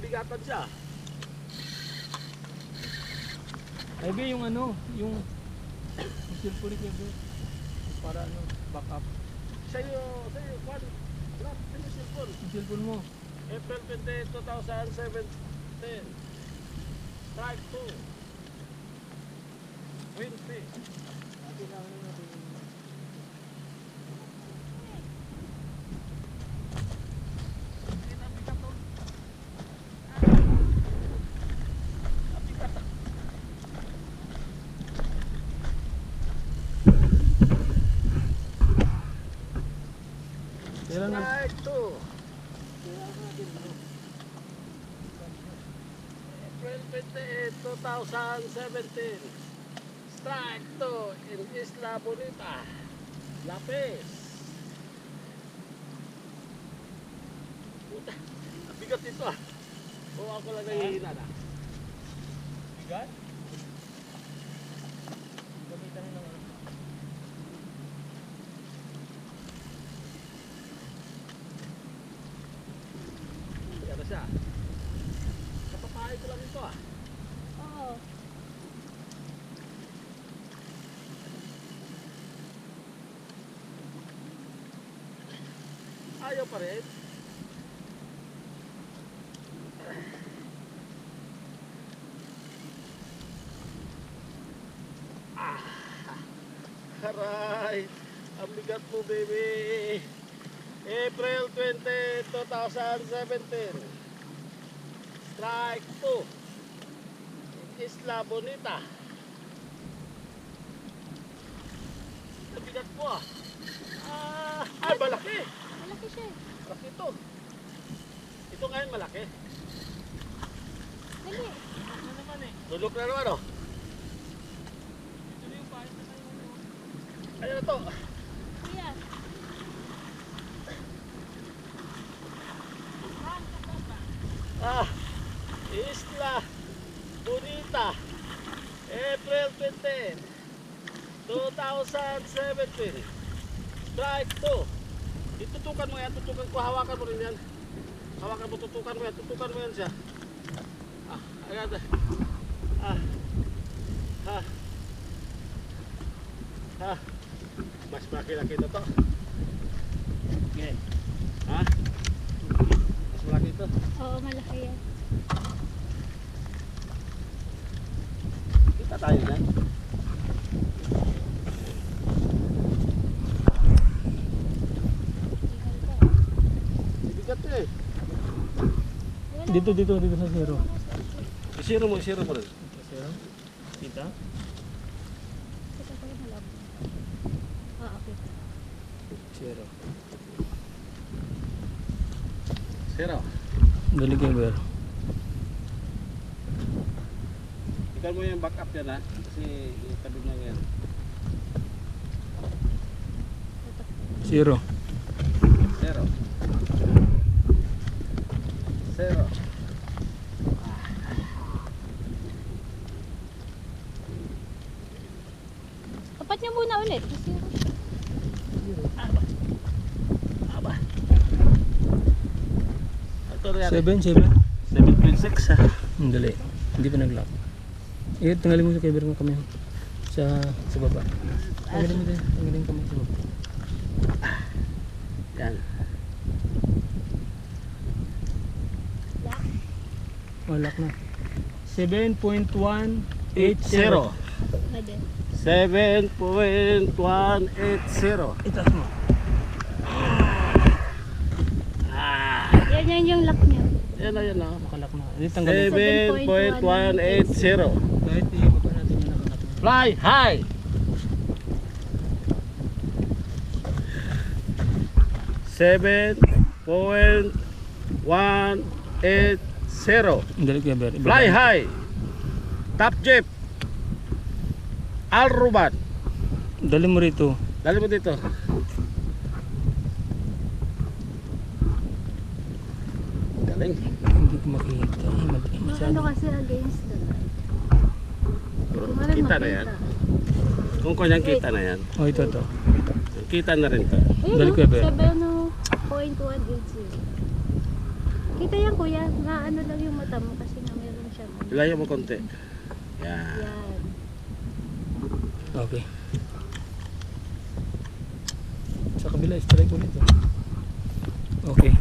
nabigatan siya. Ay be, yung ano, yung cellphone ni Kevin. Para ano, backup. Sa'yo, kwan. Lahat, yung cellphone. Yung cellphone mo. April 20, 2017. Strike 2. Win 3. Kailan na? Strike 2. April 28, 2017. Strike 2 in Isla Bonita. Lapis. Puta, bigat ito ah. O ako lang nahihina na. Bigat? Gamitan nyo lang. Ano siya? Kapapahay ko lang ito ah. Oo. Ayaw pa rin. Ah, haray. Ang bigat mo, baby. April 20, 2017. Strike 2. Isla Bonita. Ang bigat mo ah. Ay, malaki. Malaki siya. Malaki ito. Ito ngayon malaki. Dali. Ano naman eh? Lulok na naman oh. Ito na yung pahit na tayo. Ayun na to. Kuya. Isla Bonita. April 20, 2017. Strike 2. Itutukan mo yan, tutukan ko, hawakan mo rin yan. Hawakan mo, tutukan mo yan siya. Agad. Mas malaki-laki na to. Okay. Ha? Mas malaki ito. Oo, malaki yan. Kita tayo dyan. Bigat eh. Wala. Dito sa zero. Isiro mo rin. Sa zero? Kita? Kita ko yung halap. Ah, okay. Zero. Zero. Dali Kevin. Ikaw mo yung backup yan ha. Kasi itabi mo yan. Zero. Zero. Zero. Tapat niyo muna ulit. Kasi Aba. Ito na yan. 7. 7.6 ha. Dali. Hindi pa nag-lock. Tanggalin mo sa Kevin mo kami. Sa baba. Tanggalin mo din. Tanggalin kami sa baba. Yan. Oh, lock na. 7.180. pwede. 7.180. Itaas mo. Yan yung lock niya. Yan na yan na. Makalak na. Hindi tanggalin. 7.180. Kahit i-baba natin yung nakalak na. Fly high. 7.180. Dali Kevin. Fly high. Top jeep. Alruban. Dali mo rito. Dali mo dito. Galing. Hindi ko makita. Ay, masyado. Ano kasi against the light. Kita na yan. Kung kanyang kita na yan. Oh, ito to. Kita na rin to. Ayun, Dali ko, Ebe. 7.180. Kita yan kuya, maano lang yung mata mo kasi nga meron siyang ano. Ilayo mo konti. Yan. Yan. Okay. Sa kabila, strike ulit. Okay.